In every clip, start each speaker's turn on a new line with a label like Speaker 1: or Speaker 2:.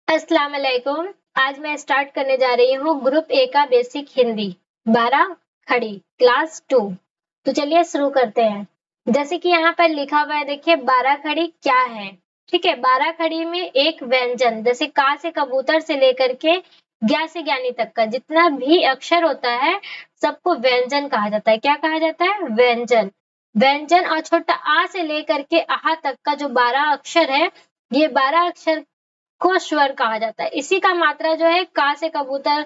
Speaker 1: अस्सलाम वालेकुम। आज मैं स्टार्ट करने जा रही हूँ ग्रुप ए का बेसिक हिंदी 12 खड़ी क्लास 2। तो चलिए शुरू करते हैं। जैसे कि यहाँ पर लिखा हुआ है, देखिए 12 खड़ी क्या है। ठीक है, 12 खड़ी में एक व्यंजन, जैसे का से कबूतर से लेकर के ज्ञा से ज्ञानी तक का जितना भी अक्षर होता है सबको व्यंजन कहा जाता है। क्या कहा जाता है? व्यंजन। व्यंजन और छोटा आ से लेकर के आहा तक का जो 12 अक्षर है, ये 12 अक्षर को स्वर कहा जाता है। इसी का मात्रा जो है का से कबूतर,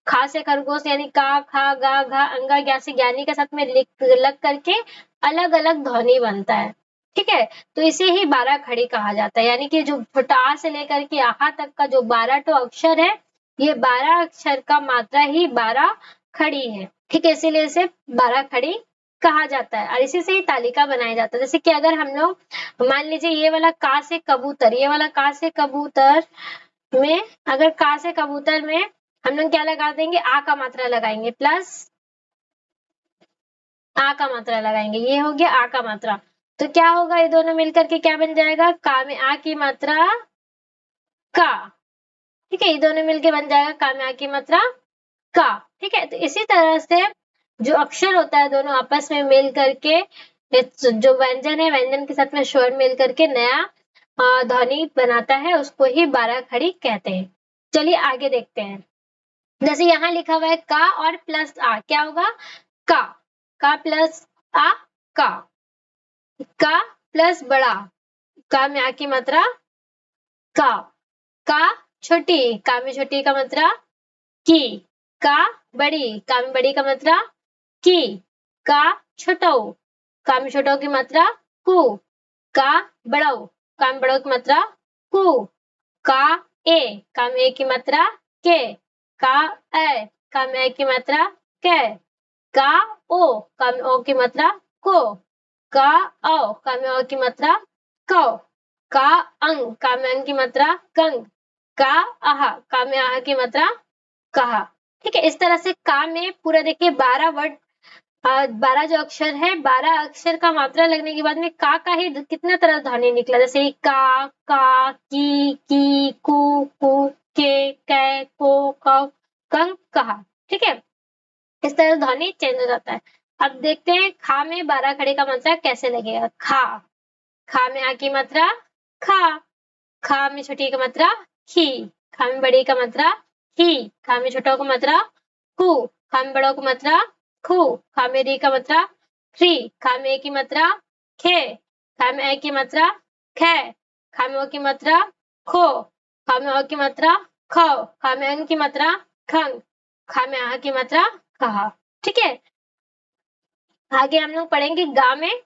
Speaker 1: खा से खरगोश यानी का, खा, गा, घा, अंगा, ज्ञा से ज्ञानी के साथ में लग करके अलग अलग ध्वनि बनता है। ठीक है, तो इसे ही 12 खड़ी कहा जाता है। यानी कि जो छोटा आ से लेकर के आहा तक का जो 12 तो अक्षर है, ये 12 अक्षर का मात्रा ही 12 खड़ी है। ठीक है, इसीलिए इसे 12 खड़ी कहा जाता है और इसी से ही तालिका बनाया जाता है। जैसे कि अगर हम लोग मान लीजिए ये वाला का से कबूतर, ये वाला का से कबूतर में, अगर का से कबूतर में हम लोग क्या लगा देंगे? आ का मात्रा लगाएंगे प्लस आ का मात्रा लगाएंगे, ये हो गया आ का मात्रा। तो क्या होगा? ये दोनों मिलकर के क्या बन जाएगा? का में आ की मात्रा का। ठीक है, ये दोनों मिलके बन जाएगा का में आ की मात्रा का। ठीक है, तो इसी तरह से जो अक्षर होता है दोनों आपस में मिल करके जो व्यंजन है, व्यंजन के साथ में स्वर मिल करके नया ध्वनि बनाता है, उसको ही 12 खड़ी कहते हैं। चलिए आगे देखते हैं। जैसे यहाँ लिखा हुआ है का और प्लस आ, क्या होगा? का प्लस आ, का प्लस बड़ा, का में आ की मात्रा का छोटी, का में छोटी का मात्रा की, का बड़ी, का में बड़ी का मात्रा की, का छोटो, का में छोटो की मात्रा कु, का बड़ो, का में बड़ो की मात्रा कु, का में ए की मात्रा के, का ए, का में ए की मात्रा के, का में ओ की मात्रा को, का में ओ की मात्रा को, का में अंग की मात्रा कंग, का में आह की मात्रा कहा। ठीक है, इस तरह से का में पूरा देखिए 12 वर्ड, 12 जो अक्षर है, 12 अक्षर का मात्रा लगने के बाद में का ही कितना तरह ध्वनि निकला। जैसे का, की, कु, के, को, कंग, कहा। ठीक है, इस तरह ध्वनि चेंज हो जाता है। अब देखते हैं खा में 12 खड़ी का मात्रा कैसे लगेगा। खा में आ की मात्रा खा में छोटी का मात्रा खी, खा में बड़ी का मात्रा ही, खा में छोटा का मात्रा कु, खा में बड़ा का मात्रा खु, खा में री का मात्रा ख्री, खा में ए की मात्रा खे, खा में ए की मात्रा खे, खा में ओ की मात्रा खो, खा में ओ की मात्रा खो, खा में अंग की मात्रा खंग, खा में आह की मात्रा कहा। ठीक है, आगे हम लोग पढ़ेंगे गा में।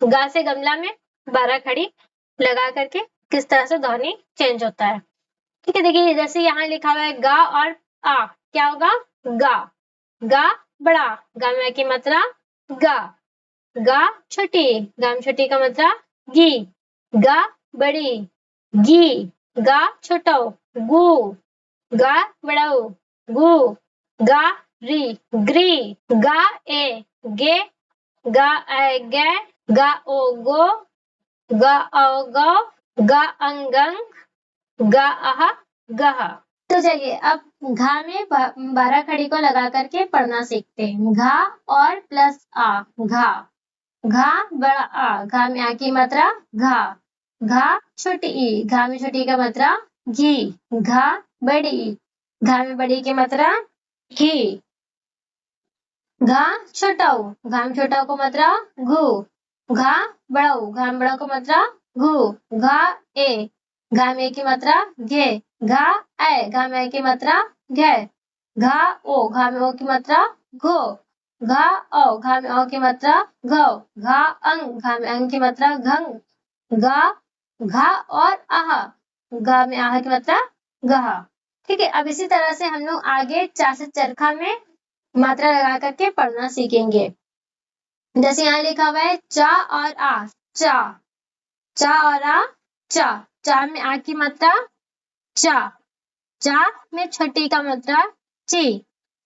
Speaker 1: गा से गमला में 12 खड़ी लगा करके किस तरह से ध्वनि चेंज होता है। ठीक है, देखिए जैसे यहाँ लिखा हुआ है गा और आ, क्या होगा? गा बड़ा, गा में की मात्रा गा छोटी, गा में छोटी का मात्रा गी, गा बड़ी गी, गा छोटो गु, गा बड़ो गु, गा री ग्री, गा ए गे, गा ए गे, गा ओ गो, गा ओ गो, गा अंगंग, गा आहा गहा। तो चलिए अब घा में 12 खड़ी को लगा करके पढ़ना सीखते हैं। घा और प्लस आ, घा बड़ा आ, घा में आ की मात्रा घा छोटी ई, घा में छोटी का मात्रा घी, घा बड़ी, घा में बड़ी की मात्रा घी, घा छोटा, घा में छोटा को मात्रा घू, घा बड़ा, घा में बड़ा को मात्रा घू, घा ए, घा में की मात्रा घे, घा ए, घा में की मात्रा घे, घा ओ, घा में ओ की मात्रा घो, घा ओ, घा में ओ की मात्रा घो, घा अंग, घा में अंग की मात्रा घंग, घा और आहा, घा में आहा की मात्रा गहा। ठीक है, अब इसी तरह से हम लोग आगे चा से चरखा में मात्रा लगा करके पढ़ना सीखेंगे। जैसे यहाँ लिखा हुआ है चा और आ, चा और आ, चा में आ की मात्रा चा में छोटी का मात्रा ची,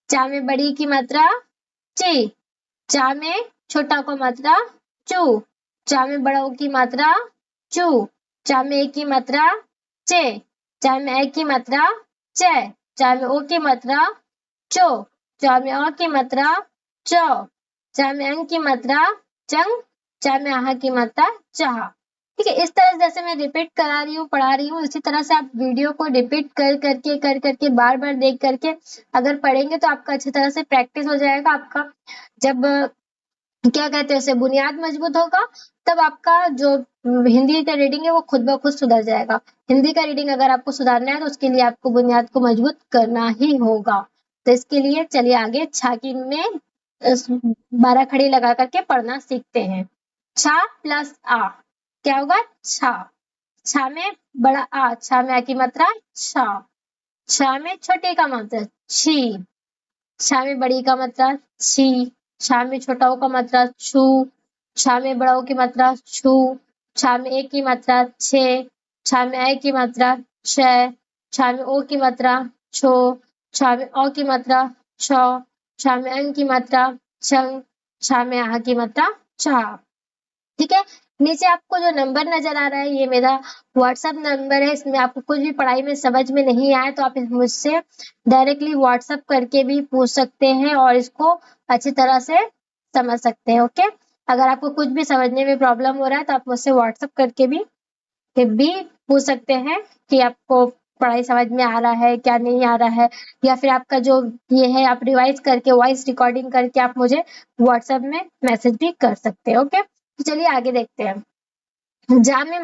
Speaker 1: चा में बड़ी की मात्रा ची, चा में छोटा को मात्रा चू, चा में बड़ों की मात्रा चू, चा में एक की मात्रा चे, चा में ए की मात्रा चे, चा में ओ की मात्रा चो, चा में अ की मात्रा चौ, चा में अंग की मात्रा चंग, चा में आहा की मात्रा चाह। ठीक है, इस तरह से जैसे मैं रिपीट करा रही हूँ, पढ़ा रही हूँ, इसी तरह से आप वीडियो को रिपीट कर करके बार बार देख करके अगर पढ़ेंगे तो आपका अच्छी तरह से प्रैक्टिस हो जाएगा। आपका जब क्या कहते हैं उसे बुनियाद मजबूत होगा, तब आपका जो हिंदी का रीडिंग है वो खुद ब खुद सुधर जाएगा। हिंदी का रीडिंग अगर आपको सुधारना है तो उसके लिए आपको बुनियाद को मजबूत करना ही होगा। तो इसके लिए चलिए आगे छाकी में 12 खड़ी लगा करके पढ़ना सीखते हैं। छा प्लस आ क्या होगा? छा। छा में बड़ा आ, छा में आ की मात्रा छा। छा में छोटे का मात्रा छी, छा में बड़ी का मात्रा छी, छा में छोटा ओ का मात्रा छू, छा में बड़ा ओ की मात्रा छू, छा में ए की मात्रा छे, छा में ए की मात्रा छ, छा में ओ की मात्रा छो, छा में औ की मात्रा छौ, छा में अंग की मात्रा छंग, छा में आह की मात्रा छा। ठीक है, नीचे आपको जो नंबर नजर आ रहा है ये मेरा व्हाट्सएप नंबर है। इसमें आपको कुछ भी पढ़ाई में समझ में नहीं आए तो आप मुझसे डायरेक्टली व्हाट्सएप करके भी पूछ सकते हैं और इसको अच्छी तरह से समझ सकते हैं। ओके, अगर आपको कुछ भी समझने में प्रॉब्लम हो रहा है तो आप मुझसे व्हाट्सएप करके भी पूछ सकते हैं कि आपको पढ़ाई समझ में आ रहा है क्या नहीं आ रहा है, या फिर आपका जो ये है आप रिवाइज करके वॉइस रिकॉर्डिंग करके आप मुझे व्हाट्सएप में मैसेज भी कर सकते हैं। ओके, तो चलिए आगे देखते हैं। जा में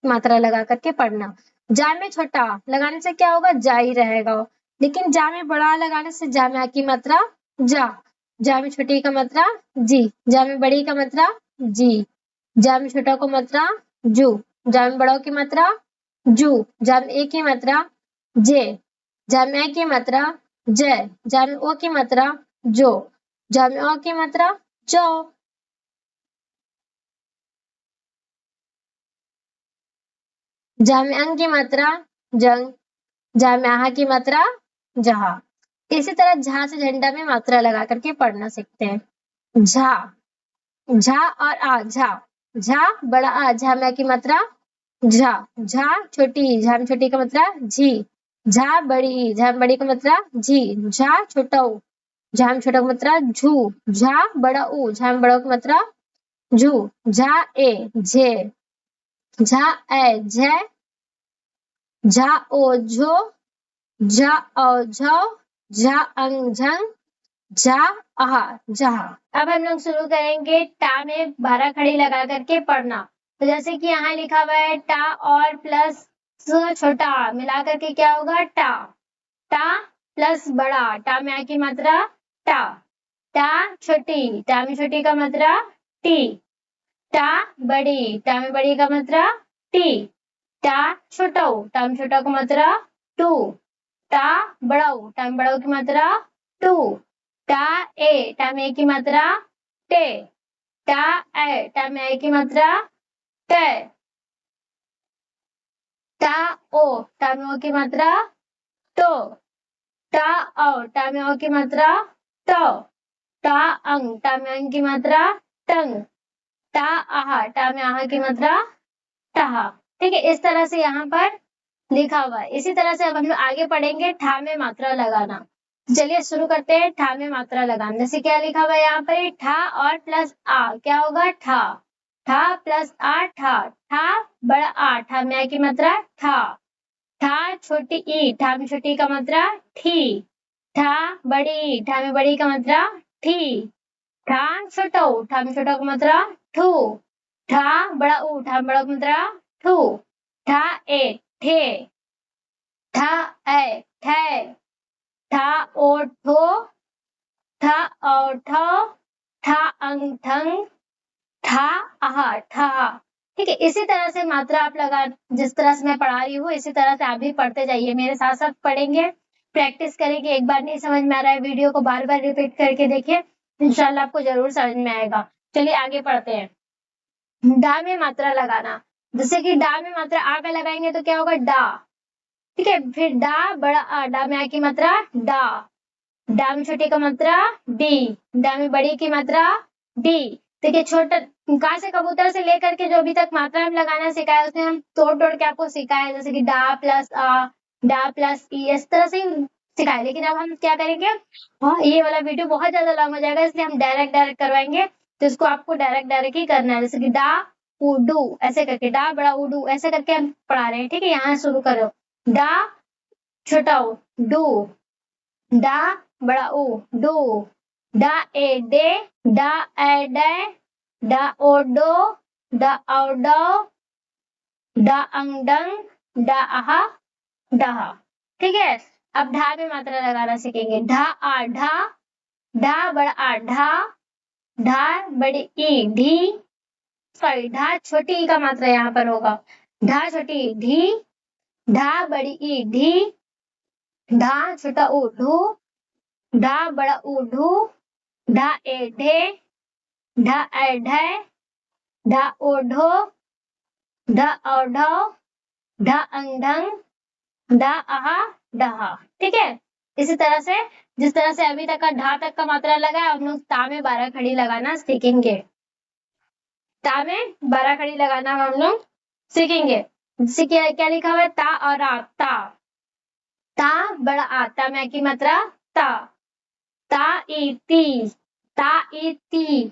Speaker 1: मात्रा लगा करके पढ़ना। जा में छोटा लगाने से क्या होगा? जा ही रहेगा, लेकिन जा में बड़ा लगाने से जा में आ की मात्रा जा, जा में छोटी का मात्रा जी, जा में बड़ी का मात्रा जी, जा में छोटा को मात्रा जू, जा में बड़ा की मात्रा जू, जा में ए की मात्रा जे, जा में ए की मात्रा जय, जा में ओ की मात्रा जो, जा में ओ की मात्रा जो, जा में अंग की मात्रा जंग, जा में आहा की मात्रा जहा। इसी तरह झा से झंडा में मात्रा लगा करके पढ़ना सीखते हैं। झा, झा और आ, झा, झा बड़ा आ, झा में आ की मात्रा झा, झा छोटी, झा में छोटी का मात्रा झी, झा बड़ी, झा में बड़ी का मात्रा झी, झा छोटा ऊ, झा में छोटा का मात्रा झू, झा बड़ा ऊ, झा में बड़ा का मात्रा झू, झा ए झे, झा ए झे, झा ओ झो, झा औ झौ, झा अंग झंग, झा आहा जहा। अब हम लोग शुरू करेंगे टा में 12 खड़ी लगा करके पढ़ना। तो जैसे कि यहाँ लिखा हुआ है टा और प्लस छोटा मिला करके क्या होगा? टा। टा प्लस बड़ा, टा में आ की मात्रा टा, टा छोटी, टा में छोटी का मात्रा टी, टा बड़ी, टा में बड़ी का मात्रा टी, टा छोटा, टा में छोटा का मात्रा टू, टा बड़ा, टा में बड़ा की मात्रा टू, टा ए, टा में ए की मात्रा टे, टा ए, टा में ए की मात्रा टे, टा ओ, टा में ओ की मात्रा तो, टा औ, टा में ओ की मात्रा तो, टा अंग, टा में अंग की मात्रा टंग, टा आहा, टा में आहा की मात्रा टहा। ठीक है, इस तरह से यहाँ पर लिखा हुआ है। इसी तरह से अब हम लोग आगे पढ़ेंगे ठा में मात्रा लगाना। चलिए शुरू करते हैं ठा में मात्रा लगाना। जैसे क्या लिखा हुआ है यहाँ पर? ठा और प्लस आ क्या होगा? ठा, ठा प्लस आ ठा, ठा बड़ा आ, ठा में आ की मात्रा ठा, ठा छोटी ई, ठा में छोटी का मात्रा ठी, ठा बड़ी, ठा में बड़ी का मात्रा ठी, ठा छोटा ऊ, ठा में छोटा का मात्रा ठू, ठा बड़ा ऊ, ठा में बड़ा का मात्रा ठू, ठा ए ठे, ठा ए ठे, ठा ओ ठो, ठा और ठो, ठा अंग ठंग, ठा आहा ठा। ठीक है, इसी तरह से मात्रा आप लगा, जिस तरह से मैं पढ़ा रही हूँ इसी तरह से आप भी पढ़ते जाइए, मेरे साथ साथ पढ़ेंगे, प्रैक्टिस करेंगे। एक बार नहीं समझ में आ रहा है वीडियो को बार बार रिपीट करके देखिए, इंशाल्लाह आपको जरूर समझ में आएगा। चलिए आगे पढ़ते हैं। डा में मात्रा लगाना। जैसे कि डा में मात्रा आ का लगाएंगे तो क्या होगा? डा। ठीक है, फिर डा बड़ा आ, डा में आ की मात्रा डा, डा में छोटी का मात्रा डी, डा में बड़ी की मात्रा डी। देखिए छोटा का से कबूतर से लेकर के जो अभी तक मात्रा हम लगाना सिखाया उसमें हम तोड़ तोड़ के आपको सिखाया, जैसे कि डा प्लस आ, डा प्लस ई, इस तरह से सिखाया। लेकिन अब हम क्या करेंगे, हाँ ये वाला वीडियो बहुत ज्यादा लंबा हो जाएगा, इसलिए हम डायरेक्ट करवाएंगे। तो इसको आपको डायरेक्ट ही करना है, जैसे कि डा उडू ऐसे करके, डा बड़ा उडू ऐसे करके हम पढ़ा रहे हैं, ठीक है। यहाँ शुरू करो, डा छोटा ऊ डू, डा बड़ा ऊ डू, डा ए डे, डा ए डे, डा ओ डो, डा औ डो, डा अंग डंग, डा आहा डहा। ठीक है, अब ढा में मात्रा लगाना सीखेंगे। ढा आ ढा, ढा बड़ा आ ढा, ढा बड़ी ई ढी, सॉरी ढा छोटी ई का मात्रा यहाँ पर होगा, ढा छोटी ढी, ढा बड़ी ई ढी, ढा छोटा ऊ ढू, ढा बड़ा ऊ ढू, ढा ए ढे, ढा ए ढे, ढा ओ ढो, ढा औ ढो, ढा अंग ढंग, ढा आहा डहा। ठीक है, इसी तरह से जिस तरह से अभी तक का ढा तक का मात्रा लगा है, हम लोग ता में 12 खड़ी लगाना सीखेंगे। ता में 12 खड़ी लगाना हम लोग सीखेंगे। जैसे क्या लिखा हुआ है, ता और आ, ता, ता बड़ा आ, ता में की मात्रा ता, ता ई ती, ता ई ती,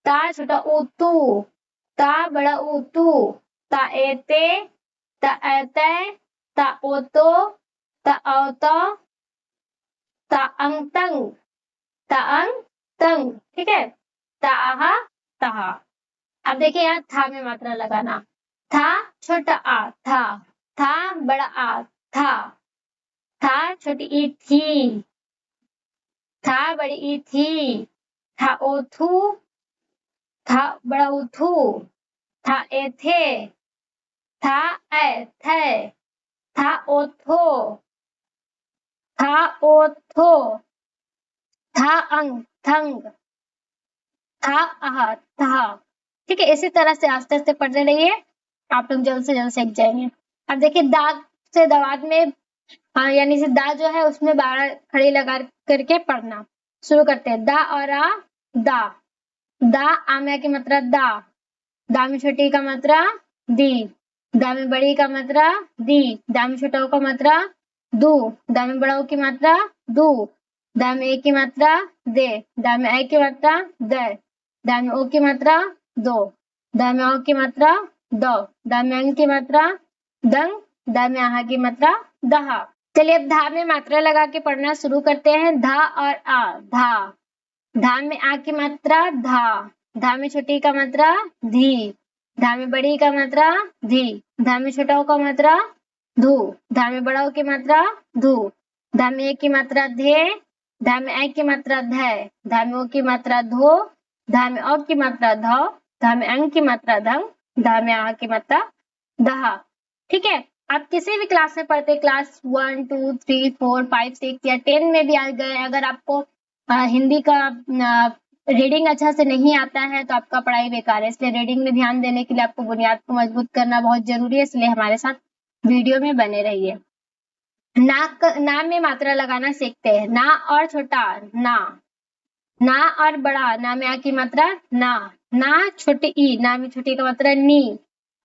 Speaker 1: ता छोटा ऊ तू, ता बड़ा ऊ तू, ता ए ते, ता ए ते, ता ओ तो, ता औ तो, ता अंग तंग, ता अंग तंग। ठीक है, ता आहा तहा। अब देखिए यहाँ था में मात्रा लगाना, था छोटा आ था, था बड़ा आ था छोटी ई थी, था बड़ी ई थी, था ओ थू, था बड़ा ऊ थू, था ए थे, था ए थे, था ओ थो, था ओ थो, था अंग थंग, था आहा था। ठीक है, इसी तरह से आस्ते आस्ते पढ़ते रहिए, आप लोग जल्द से जल्द सीख जाएंगे। अब देखिए दाग से दवात में यानी से दा जो है उसमें 12 खड़ी लगा करके पढ़ना शुरू करते हैं। दा और आ, दा, दा आम्या की मात्रा दा, दा में छोटी का मात्रा दी, दा में बड़ी का मात्रा दी, दा में छोटा का मात्रा दू, दा में बड़ा की मात्रा दू, दा में एक की मात्रा दे, दा में ए की मात्रा दे, दा में ओ की मात्रा दो, दा में औ की मात्रा दो, दा में अंग की मात्रा दंग, दा में आहा की मात्रा दहा। चलिए अब धा में मात्रा लगा के पढ़ना शुरू करते हैं। धा और आ, धा, धा में आ की मात्रा धा, धा में छोटी का मात्रा धी, धा में बड़ी का मात्रा धी, धा में छोटा का मात्रा धू, धा में बड़ा की मात्रा धू, धा में एक की मात्रा धे, धा में ए की मात्रा धै, धा में ओ की मात्रा धो, धा में औ की मात्रा धौ, धा में अंग की मात्रा धंग, धा में आ की मात्रा दहा। ठीक है, आप किसी भी क्लास में पढ़ते, क्लास 1, 2, 3, 4, 5, 6 या 10 में भी आ गए, अगर आपको हिंदी का रीडिंग अच्छा से नहीं आता है तो आपका पढ़ाई बेकार है। इसलिए रीडिंग में ध्यान देने के लिए आपको बुनियाद को मजबूत करना बहुत जरूरी है, इसलिए हमारे साथ वीडियो में बने रहिए। ना में मात्रा लगाना सीखते हैं। ना और छोटा ना, ना और बड़ा, ना में आ की मात्रा ना, ना छोटी ई, ना में छोटी का मात्रा नी,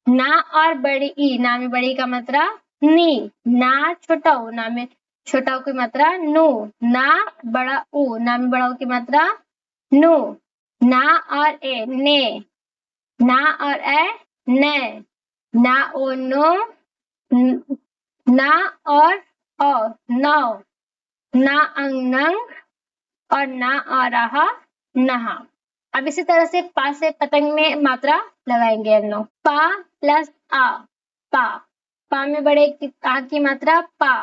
Speaker 1: ना और बड़ी ई, ना में बड़ी का मात्रा नी, ना छोटा ऊ, ना में छोटा ऊ की मात्रा नु, ना बड़ा ऊ, ना में बड़ा ऊ की मात्रा नु, ना और ए ने, ना और ए ने, ना ओ नो, ना और ओ नौ, ना अंग नंग, और ना आ रहा नहा। अब इसी तरह से पा से पतंग में मात्रा लगाएंगे हम लोग। पा प्लस आ, पा, पा में बड़े आ की मात्रा पा,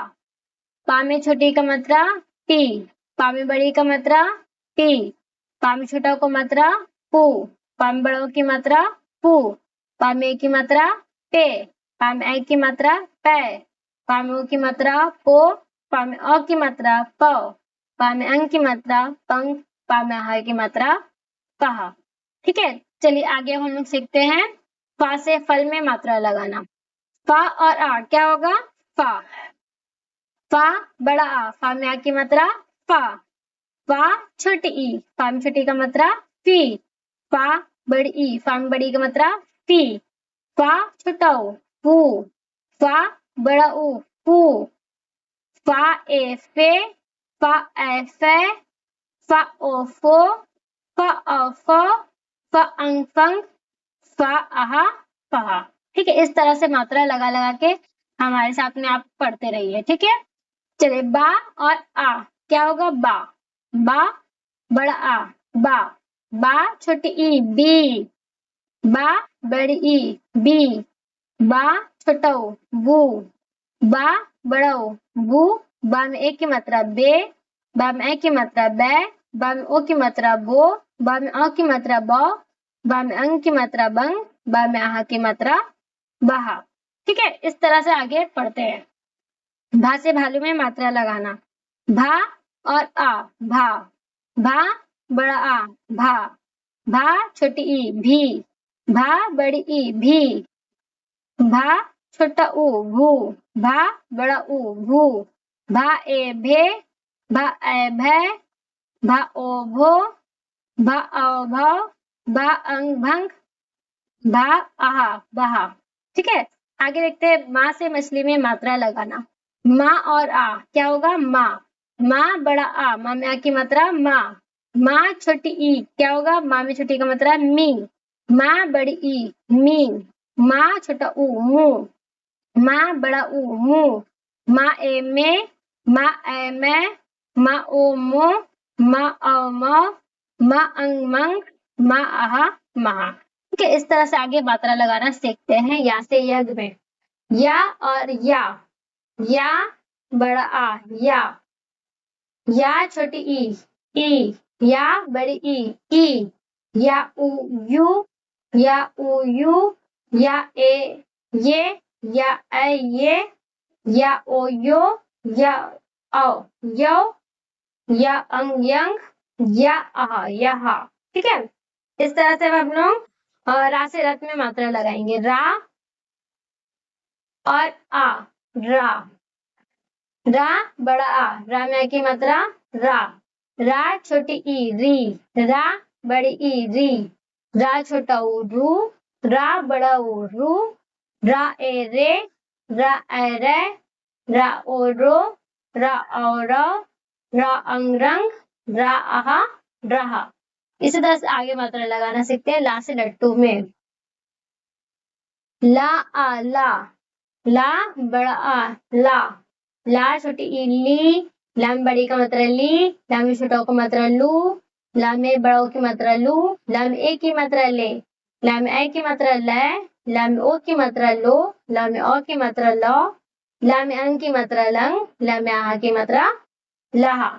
Speaker 1: पा में छोटी का मात्रा पी, पा में बड़ी का मात्रा पी, पा में छोटा को मात्रा पू, पा में बड़ा की मात्रा पू, पा में की मात्रा पे, पा में ए की मात्रा पै, पा में ओ की मात्रा पो, पा में अ की मात्रा पौ, पा में अंग की मात्रा पंग, पा में आहा की मात्रा पहा। ठीक है, चलिए आगे हम लोग सीखते हैं फा से फल में मात्रा लगाना। फा और आ क्या होगा, फा, फा बड़ा आ, फा में आ की मात्रा फा, फा छोटी ई, फा में छोटी का मात्रा फी, फा बड़ी ई, फा में बड़ी की मात्रा फी, फा छोटा ऊ फू, फा बड़ा ऊ फू, फा ए फे, फा ए फे, फा ओ फो, फा अ फ, फा अंग फंग, फा आहा फहा। ठीक है, इस तरह से मात्रा लगा लगा के हमारे साथ में आप पढ़ते रहिए। ठीक है, चलिए बा और आ क्या होगा, बा, बा बड़ा आ बा, बा छोटी ई बी, बा बड़ी ई बी, बा छोटा ऊ बू, बा बड़ा ऊ बू, बा में एक की मात्रा बे, बा में ए की मात्रा बै, बा में ओ की मात्रा बो, बा में अ की मात्रा बौ, बा में अंग की मात्रा बंग, बा में आहा की मात्रा बहा। ठीक है, इस तरह से आगे पढ़ते हैं। भा से भालू में मात्रा लगाना, भा और आ भा, भा बड़ा आ भा, भा छोटी ई भी, भा बड़ी ई भी, भा छोटा ऊ भू, भा बड़ा ऊ भू, भा ए भे, भा ए भै, भा ओ भो, भा औ भौ, भा अंग भंग, भा आहा बहा। ठीक है, आगे देखते हैं माँ से मछली में मात्रा लगाना, माँ और आ क्या होगा, माँ, माँ बड़ा आ, माँ में आ की मात्रा माँ, माँ छोटी ई क्या होगा, माँ में छोटी का मात्रा मी, माँ बड़ी ई मी, माँ छोटा ऊ मू, माँ बड़ा ऊ मू, माँ ए में, माँ ए में, माँ ओ मो, माँ औ मौ, माँ अंग मंग, माँ आहा महा। ठीक है, इस तरह से आगे मात्रा लगाना सीखते हैं। या से यज्ञ में या और या बड़ा आ या छोटी ई, या बड़ी ई, या उ यू, या उ यू, या ए ये, या ऐ ये, या ओ यो, या औ यो, या अंग यंग, या आहा यहा। ठीक है, इस तरह से हम लोग रा से रथ में मात्रा लगाएंगे, रा और आ रा, रा बड़ा आ, रा में की मात्रा रा छोटी ई री, रा बड़ी ई री, रा छोटा ऊ रू, रा बड़ा ऊ रू, रा ए रे, रा ए रे, रा ओ रो, रा औ रो, रा अंग रंग, रा आहा रहा। इसी तरह से आगे मात्रा लगाना सीखते हैं। ला से लट्टू में ला आ ला बड़ा आ ला छोटी ई ली, ला में बड़ी का मात्रा ली, ला में छोटा का मात्रा लू, ला में बड़ा की मात्रा लू, ला में ए की मात्रा ले, ला में ए की मात्रा ले, ला में ओ की मात्रा लो, ला में ओ की मात्रा लो, ला में अंग की मात्रा लंग, ला में आहा की मात्रा लहा।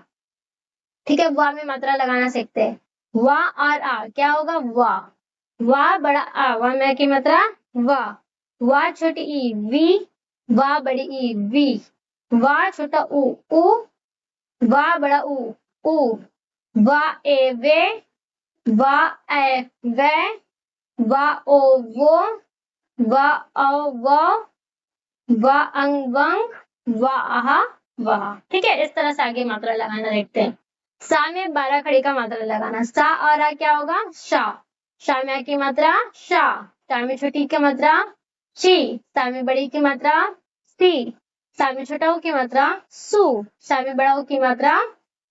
Speaker 1: ठीक है, वा में मात्रा लगाना सीखते हैं। वा और आ क्या होगा, वा बड़ा आ, वा में की मात्रा वा छोटी ई वी, वा बड़ी ई वी, वा छोटा ऊ वा बड़ा ऊ, वा ए वे, वा ए वे, वा ओ वो, वा औ वो, वा अंग वंग, वा आहा वहा। ठीक है, इस तरह से आगे मात्रा लगाना देखते हैं। सा में 12 खड़ी का मात्रा लगाना, सा और आ क्या होगा, शा में आ की मात्रा शा में छोटी की मात्रा शी, सा में बड़ी की मात्रा सी, सा में छोटा की मात्रा सु, सा में बड़ा की मात्रा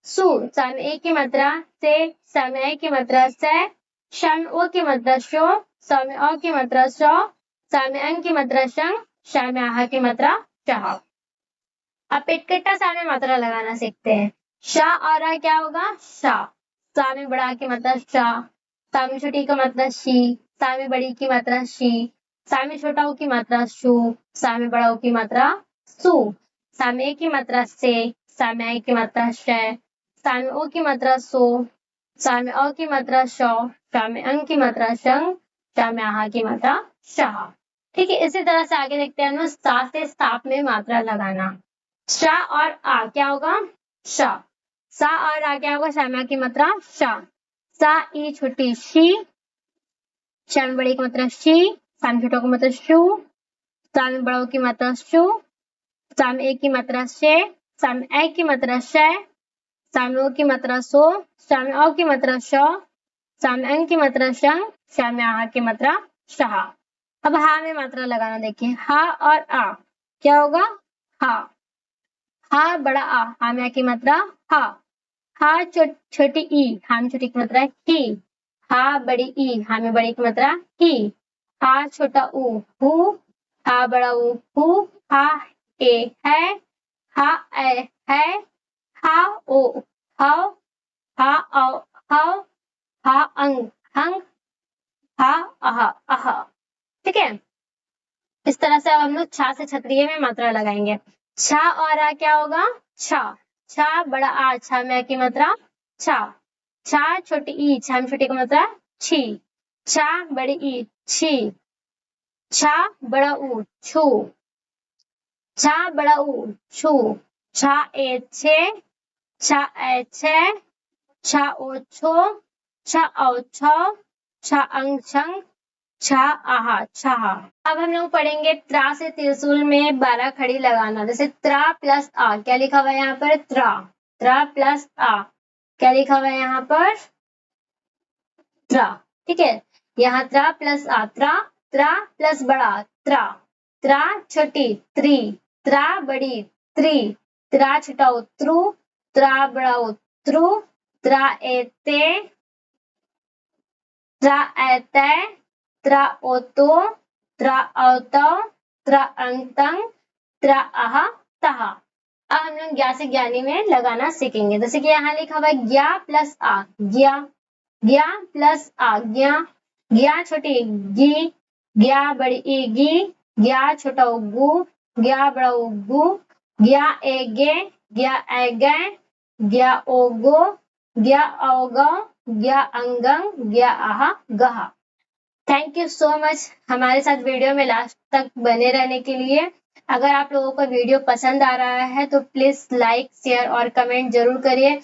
Speaker 1: सु, सा में ए की मात्रा से, सा में ए की मात्रा से, शा में ओ की मात्रा शो, सा में औ की मात्रा शौ, सा में अंग की मात्रा शंग, शा में आहा की मात्रा शाह। अब पेटकट्टा सा में मात्रा लगाना सीखते हैं। शा और आ क्या होगा, सा में बड़ा की मात्रा शा, सा में छोटी की मात्रा शी, सा में बड़ी की मात्रा शी, सा में छोटा ऊ की मात्रा शु, सा में बड़ा ऊ की मात्रा सु, सा में ए की मात्रा से, सा में आई की मात्रा शै, सा में ओ की मात्रा सो, सा में औ की मात्रा शौ, शा में अंग की मात्रा शंग, शा में आहा की मात्रा शाह। ठीक है, इसी तरह से आगे देखते हैं हम सा से साप में मात्रा लगाना। शा और आ क्या होगा, सा और आ क्या होगा, शा में की मात्रा सा ई छोटी शी, शा में बड़ी की मात्रा शी, सा में छोटा की मात्रा शु, सा में बड़ा की मात्रा शु, सा में ए की मात्रा शे, सा में ए की मात्रा शै, सा में ओ की मात्रा सो, सा में औ की मात्रा शौ, सा में अंग की मात्रा शंग, शा में आहा की मात्रा शाह। अब हा में मात्रा लगाना देखिए, हा और आ क्या होगा, हा। हा बड़ा आ, हा में आ की मात्रा हा। हा छोटी ई, हा में छोटी की मात्रा ही। हा बड़ी ई, हा में बड़ी की मात्रा ही। हा छोटा ऊ, हु। हा बड़ा ऊ, हु। हा ए है, हा ए है, हा ओ हाउ, हा औ हाउ, हा अंग हंग, हा अहा अहा। ठीक है, इस तरह से अब हम लोग छा से क्षत्रिय में मात्रा लगाएंगे। छा और आ क्या होगा, छा। छा बड़ा आ, छा में आ की मात्रा छा। छा छोटी ई, छा में छोटी की मात्रा छी। छा बड़ी ई, छी। छा बड़ा ऊ, छू। छा बड़ा ऊ, छू। छा ए छे, छा ए छे, छा ओ छो, छा औ छो, छा अंग छंग, छा आहा छाह। अब हम लोग पढ़ेंगे त्रा से त्रिशूल में 12 खड़ी लगाना। जैसे त्रा प्लस आ, क्या लिखा हुआ है यहाँ पर, त्रा। त्रा प्लस आ क्या लिखा हुआ है यहाँ पर, त्रा। ठीक है, यहाँ त्रा प्लस आ त्रा। त्रा प्लस बड़ा त्रा। त्रा छोटी त्रि। त्रा बड़ी त्रि। त्रा छोटा त्रू। त्रा बड़ा त्रू। त्रा एते, त्रा एते, त्रा ओतो, त्रा औतो, त्रा अंतंग, त्रा आहा तहा। अब हम लोग ज्ञा से ज्ञानी में लगाना सीखेंगे। जैसे कि यहाँ लिखा हुआ है ज्ञा प्लस आ, ज्ञा। ज्ञा प्लस आ, ज्ञा। ज्ञा छोटी गी। ज्ञा बड़ी ई, गी। ज्ञा छोटा गु। ज्ञा बड़ा गु। ज्ञा ए गे। ज्ञा ए गे। ज्ञा ओ गो। ज्ञा औ गौ। ज्ञा अंगंग। ज्ञा आहा गहा। थैंक यू सो मच हमारे साथ वीडियो में लास्ट तक बने रहने के लिए। अगर आप लोगों को वीडियो पसंद आ रहा है तो प्लीज लाइक, शेयर और कमेंट जरूर करिए।